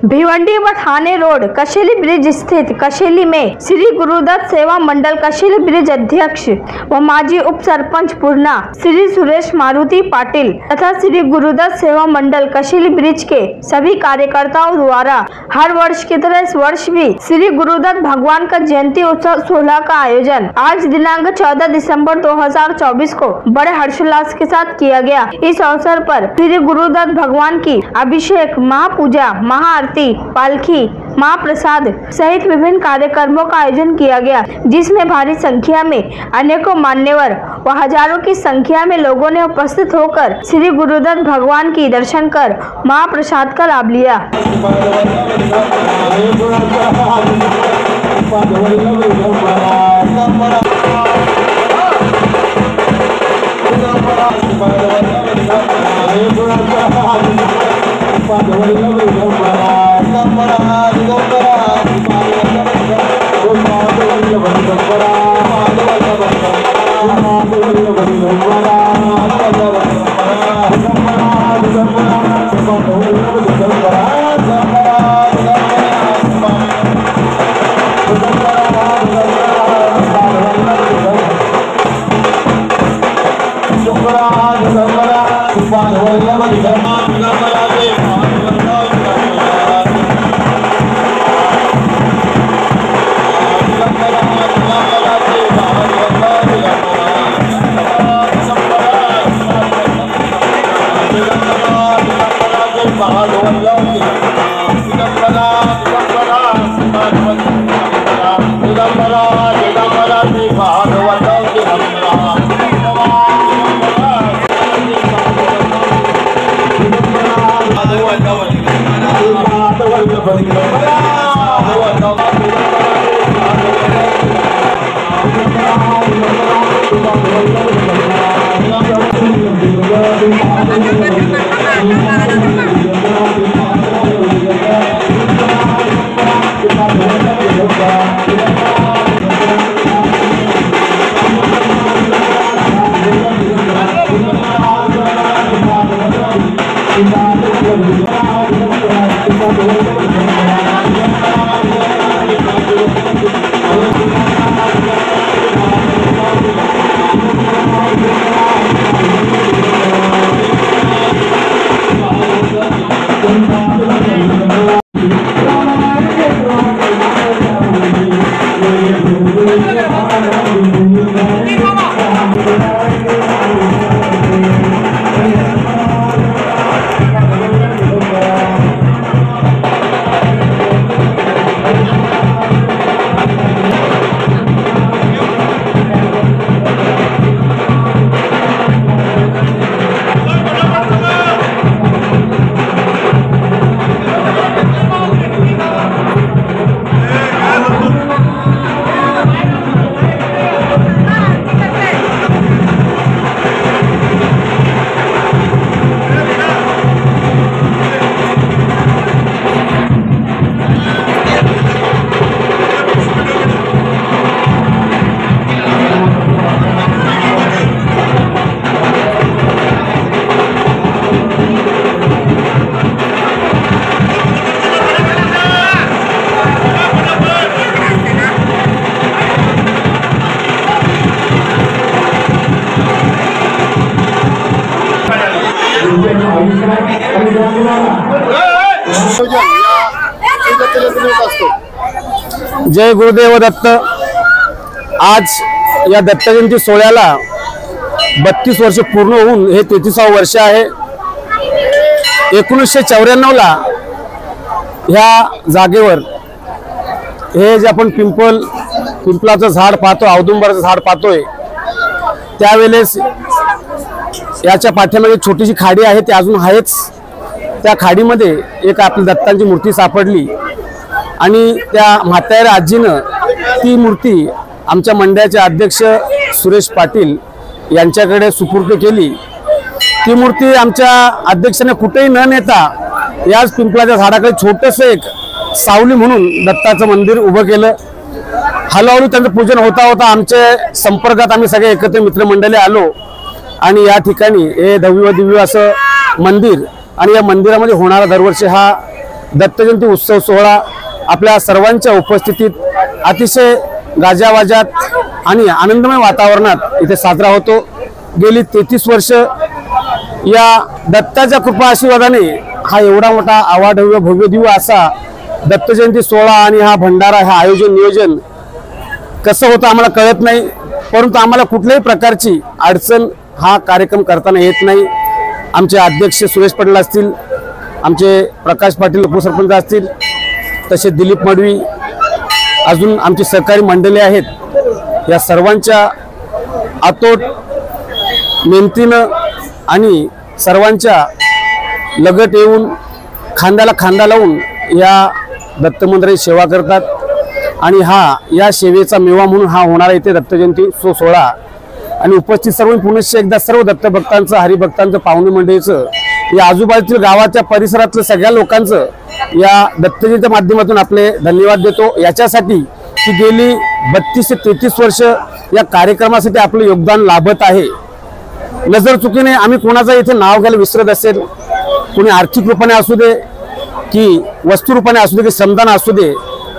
भिवंडी व Thane road Kasheli bridge स्थित कशेली में श्री गुरुदत्त सेवा मंडल कशेली ब्रिज अध्यक्ष व माजी उप सरपंच पूर्णा श्री सुरेश मारुति पाटिल तथा श्री गुरुदत्त सेवा मंडल कशेली ब्रिज के सभी कार्यकर्ताओं द्वारा हर वर्ष की तरह इस वर्ष भी श्री गुरुदत्त भगवान का जयंती उत्सव 16 का आयोजन आज दिनांक 14 दिसंबर 2024 को बड़े हर्षोल्लास के साथ किया गया। इस अवसर पर श्री गुरुदत्त भगवान की अभिषेक, महापूजा, महाआरती, पालकी, महाप्रसाद सहित विभिन्न कार्यक्रमों का आयोजन किया गया, जिसमें भारी संख्या में अनेकों मान्यवर व हजारों की संख्या में लोगों ने उपस्थित होकर श्री गुरुदत्त भगवान की दर्शन कर महाप्रसाद का लाभ लिया। जय गुरुदेव दत्त। आज या दत्त जयंती सोहळ्याला 32 वर्ष पूर्ण होऊन हे 33वे वर्ष आहे। 1994 ला ह्या जागेवर हे जे आपण पिंपलाचं झाड पाहतो, औदुंबराचं झाड पाहतोय, त्यावेळेस याच्या पाठीमागे छोटीशी खाडी आहे, ती अजून आहेच। त्या खाडीमध्ये एक आपली दत्तांची मूर्ती सापडली आणि त्या म्हाताऱ्या आजीनं ती मूर्ती आमच्या मंडळाचे अध्यक्ष सुरेश पाटील यांच्याकडे सुपूर्द केली। ती मूर्ती आमच्या अध्यक्षाने कुठेही न नेता याच पिंपलाच्या झाडाकडे छोटंसं एक सावली म्हणून दत्ताचं मंदिर उभं केलं। हळूहळू त्यांचं पूजन होता होता आमच्या संपर्कात आम्ही सगळे एकत्र मित्रमंडळी आलो आणि या ठिकाणी हे दिव्य असं मंदिर आणि या मंदिरामध्ये होणारा दरवर्षी हा दत्तजयंती उत्सव सोहळा आपल्या सर्वांच्या उपस्थितीत अतिशय गाजावाजात आणि आनंदमय वातावरणात इथे साजरा होतो। गेली 33 वर्ष या दत्ताच्या कृपा आशीर्वादाने हा एवढा मोठा आवाढव्य भव्य दिव्य असा दत्तजयंती सोहळा आणि हा भंडारा, हा आयोजन नियोजन कसं होतं आम्हाला कळत नाही, परंतु आम्हाला कुठल्याही प्रकारची अडचण हा कार्यक्रम करताना येत नाही। आमचे अध्यक्ष सुरेश पाटील असतील, आमचे प्रकाश पाटील उपसरपंच असतील, तसे दिलीप मडवी, अजून आमची सहकारी मंडळी आहेत, या सर्वांच्या आतोट मेहनतीनं आणि सर्वांच्या लगट येऊन खांद्याला खांदा लावून या दत्त मंदिराची सेवा करतात आणि हा या सेवेचा मेवा म्हणून हा होणारा इथे दत्तजयंती सोहळा आणि उपस्थित सर्व पुनश्च एकदा सर्व दत्तभक्तांचं, हरिभक्तांचं, पाहुणे मंडळीचं, या आजूबाजूतील गावाच्या परिसरातल्या सगळ्या लोकांचं या दत्तजयंतीच्या माध्यमातून आपले धन्यवाद देतो। याच्यासाठी की गेली 32 ते 33 वर्ष या कार्यक्रमासाठी आपलं योगदान लाभत आहे। नजर चुकीने आम्ही कोणाचा इथे नाव घ्यायला विसरत असेल, कोणी आर्थिक रूपाने असू दे की वस्तू रूपाने असू दे की श्रमदान असू दे,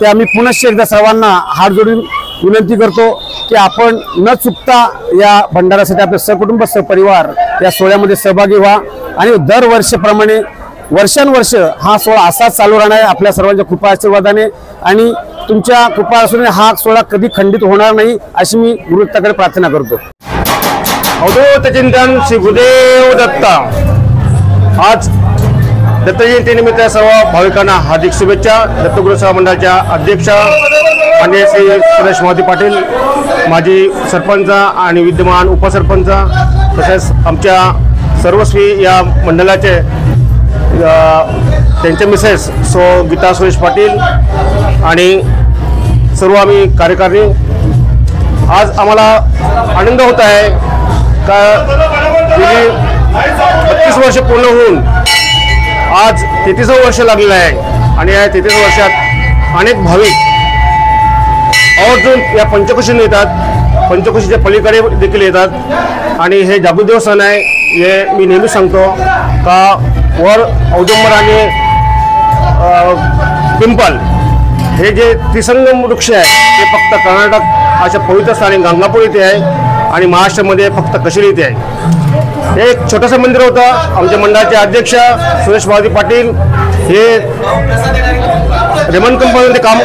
ते आम्ही पुनश्च एकदा सर्वांना हात जोडून विनंती करतो की आपण न चुकता या भंडारासाठी आपले सहकुटुंब सहपरिवार या सोहळ्यामध्ये सहभागी व्हा आणि दरवर्षीप्रमाणे वर्षानुवर्ष हा सोहळा असाच चालू राहणार आहे आपल्या सर्वांच्या कृपा आशीर्वादाने आणि तुमच्या कृपा आशीर्वादाने हा सोहळा कधी खंडित होणार नाही अशी मी गुरुदत्ताकडे प्रार्थना करतो। अवधूत चिंतन श्री गुरुदेव दत्ता। आज दत्त जयंती निमित्त सर्व भाविकांना हार्दिक शुभेच्छा। दत्तगुरु सेवा मंडळाच्या अध्यक्ष माननीय श्री सुरेश मारुती पाटील, माजी सरपंच आणि विद्यमान उपसरपंच, तसेच आमच्या सर्वस्वी या मंडळाचे त्यांचे मिसेस गीता सुरेश पाटील आणि सर्व आम्ही कार्यकारिणी। आज आम्हाला आनंद होत आहे का गेली 32 वर्ष पूर्ण होऊन आज 33वे वर्ष लागलेलं आहे आणि या 33 वर्षात अनेक भाविक आवर्जून या पंचकोशीने येतात, पंचकोशीच्या पलीकडे देखील येतात आणि हे जागृदेव सण आहे। हे मी नेहमी सांगतो का वर औदुंबर आणि पिंपल हे जे त्रिसंगम वृक्ष आहे ते फक्त कर्नाटक अशा पवित्र स्थानी गंगापूर इथे आहे आणि महाराष्ट्रामध्ये फक्त कशेली इथे आहे। एक छोटंसं मंदिर होतं। आमच्या मंडळाचे अध्यक्ष सुरेश मारुती पाटील हे रेमंड कंपनीमध्ये काम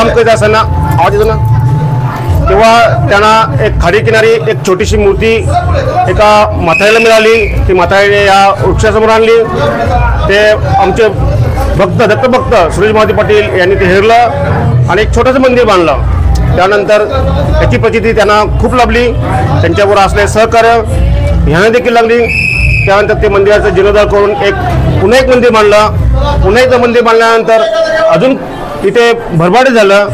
करत असताना आवाज येतो ना, तेव्हा त्यांना एक खाडी किनारी एक छोटीशी मूर्ती एका म्हातारीला मिळाली। ती म्हातारीने या वृक्षासमोर आणली। ते आमचे भक्त दत्तभक्त सुरेश मारुती पाटील यांनी ते हेरलं आणि एक छोटंसं मंदिर बांधलं। त्यानंतर याची प्रचिती त्यांना खूप लाभली, त्यांच्यावर असलेले सहकार्य ह्यांना देखील लागली। त्यानंतर ते मंदिराचं जीर्णोद्धार करून पुन्हा एक मंदिर बांधलं। पुन्हा एकदा मंदिर बांधल्यानंतर अजून इथे भरभराट झालं।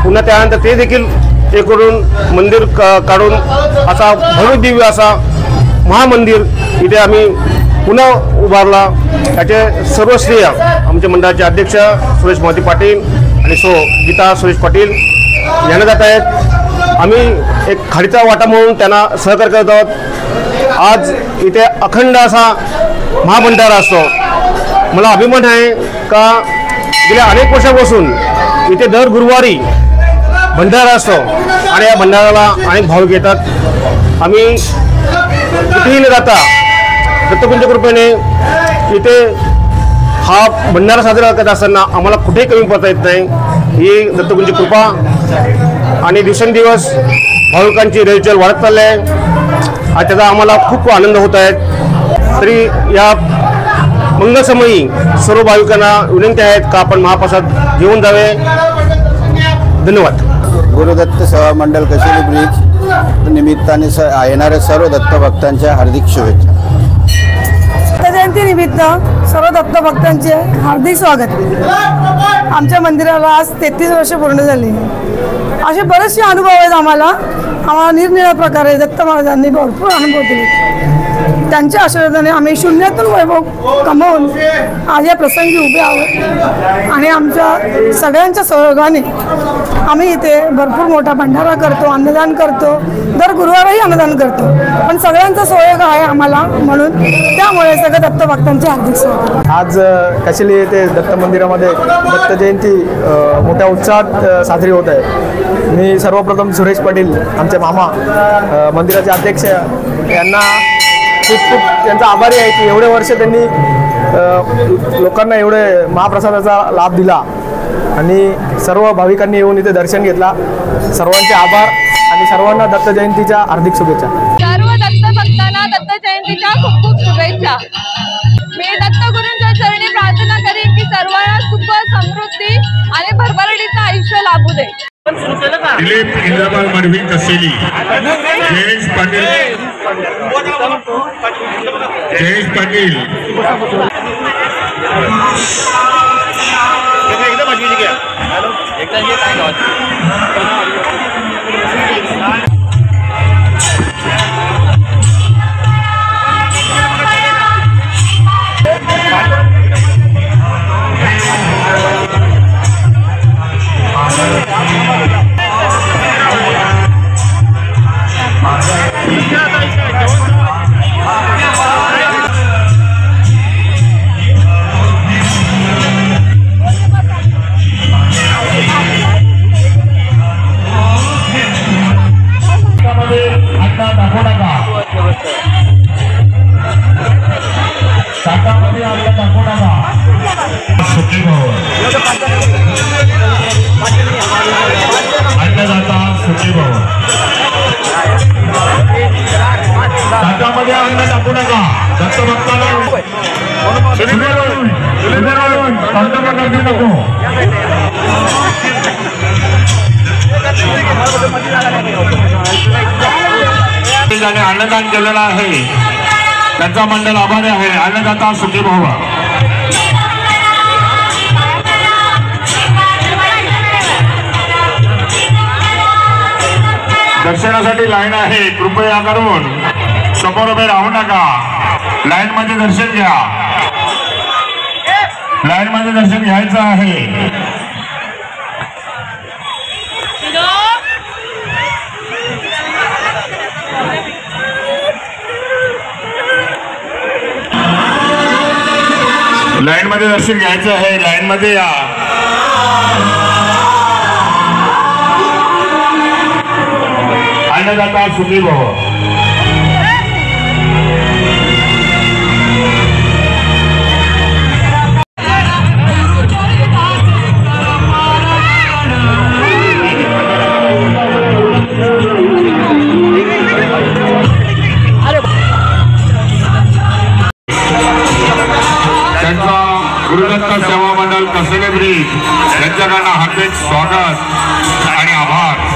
पुन्हा त्यानंतर ते देखील हे करून मंदिर काढून असा भव्य दिव्य असा महामंदिर इथे आम्ही पुन्हा उभारला। त्याचे सर्व श्रेय आमच्या मंडळाचे अध्यक्ष सुरेश मारुती पाटील आणि गीता सुरेश पाटील यांना जात आहेत। आम्ही एक खाडीचा वाटा म्हणून त्यांना सहकार्य करत आहोत। आज इथे अखंड असा महाभंडारा असतो। मला अभिमान आहे का गेल्या अनेक वर्षापासून इथे दर गुरुवारी भंडारा असतो आणि या भंडाराला अनेक भाविक येतात। आम्ही कुठेही न जाता दत्तगुरूंच्या कृपेने इथे हा भंडारा साजरा करत असताना आम्हाला कुठेही कमी पडता येत नाही। ही दत्तगुरूंची कृपा आणि दिवसेंदिवस भाविकांची रेलचल वाढत चालली आहे आणि त्याचा आम्हाला खूप आनंद होत आहे। तरी या मंगलसमयी सर्व भाविकांना विनंती आहेत का आपण महाप्रसाद घेऊन जावे। धन्यवाद। गुरुदत्त सेवा मंडळ कशेली ब्रिज निमित्ताने येणाऱ्या सर्व दत्तभक्तांच्या हार्दिक शुभेच्छा। दत्त जयंती निमित्त सर्व दत्तभक्तांचे हार्दिक स्वागत। आमच्या मंदिराला आज 33 वर्ष पूर्ण झाली। असे बरेचसे अनुभव आहेत आम्हाला निरनिराळ्या प्रकारे दत्त महाराजांनी भरपूर अनुभव दिले। त्यांच्या आशीर्वादाने आम्ही शून्यातून वैभव कमवून आज या प्रसंगी उभे आहोत आणि आमच्या सगळ्यांच्या सहयोगाने आम्ही इथे भरपूर मोठा भंडारा करतो, अन्नदान करतो, दर गुरुवारही अन्नदान करतो, पण सगळ्यांचा सहयोग आहे आम्हाला, म्हणून त्यामुळे सगळ्या दत्त भक्तांचे हार्दिक स्वागत। आज कशेली येथे दत्त मंदिरामध्ये दत्त जयंती मोठ्या उत्साहात साजरी होत आहे। मी सर्वप्रथम सुरेश पाटील आमचे मामा मंदिराचे अध्यक्ष यांना खूप त्यांचा आभारी आहे की एवढे वर्ष त्यांनी लोकांना एवढे महाप्रसादाचा लाभ दिला आणि सर्व भाविकांनी येऊन इथे दर्शन घेतला। सर्वांचे आभार आणि सर्वांना दत्त जयंतीच्या हार्दिक शुभेच्छा। सर्व दत्त भक्तांना दत्त जयंतीच्या खूप खूप शुभेच्छा। मी दत्तगुरूंच्या चरणी प्रार्थना करेन की सर्वांना सुख, समृद्धी आणि भरभराटीचं आयुष्य लाभू दे। दिलीप इंद्रपाल मडवी कसेली, जयेश पाटील अन्नदान केलेला आहे त्यांचा मंडळ आभारी आहे। अन्नदाता सुखी भव। दर्शनासाठी लाईन आहे, कृपया करून समोर उभे राहू नका, लाईन मध्ये दर्शन घ्या, लाईन मध्ये दर्शन घ्यायचं आहे। लाईन मध्ये दर्शन घ्यायचं आहे, लाईन मध्ये या। अन्नदाता सुखी भव। गुरुदत्त सेवा मंडळ कसेली ब्रिज यांच्याकडनं हार्दिक स्वागत आणि आभार।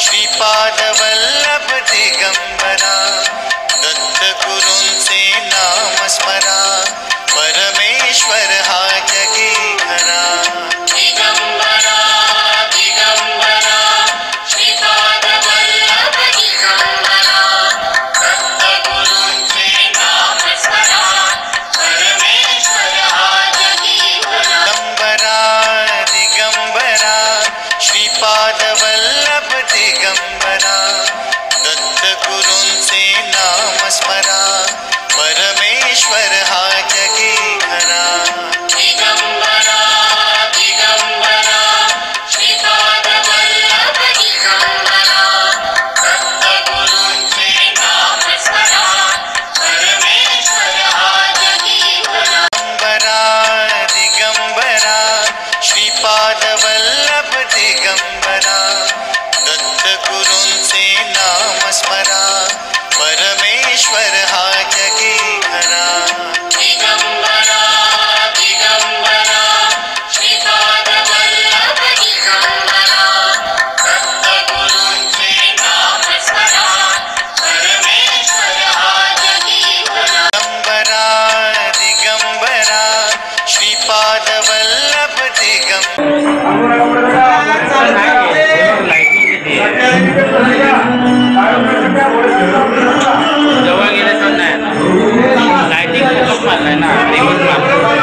श्रीपाद वल्लभ दिगंबरा दत्त श्रीपाद वल्लभ दिगंबरा दत्त गुरूंचे नाम स्मरा परमेश्वर हा जगी खरा दिगंबरा दिगंबरा श्रीपाद वल्लभ दिगंबरा दत्त गुरूंचे नाम स्मरा परमेश्वर हा जगी खरा दिगंबरा श्रीपाद वल्लभ दिगंबरा दत्त गुरूंचे नाम स्मरा परमेश्वर हा जगी खरा दिगंबरा दिगंबरा श्रीपाद वल्लभ दिगंबरा दत्त गुरूंचे नाम स्मरा परमेश्वर हा जगी खरा दिगंबरा श्रीपाद वल्लभ जवळ गेले तर नाही लाइटिंग खूप मारलाय ना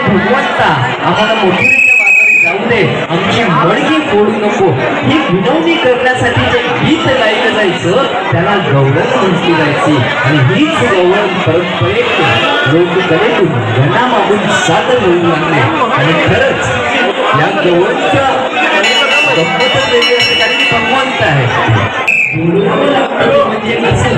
आम्हाला मोठीच्या बाजारात जाऊ दे, आमची मडकी फोडू नको ही विनवणी करण्यासाठी जे गीत गायलं जायचं त्याला गवळण म्हटली जायची आणि हीच गवळण परंपरेत लोककलेतून घनामागून सादर होऊ लागले. आणि खरंच या गवळणच्या गंमतच वेगळी असते कारण ती भगवंत आहे. म्हणजे असं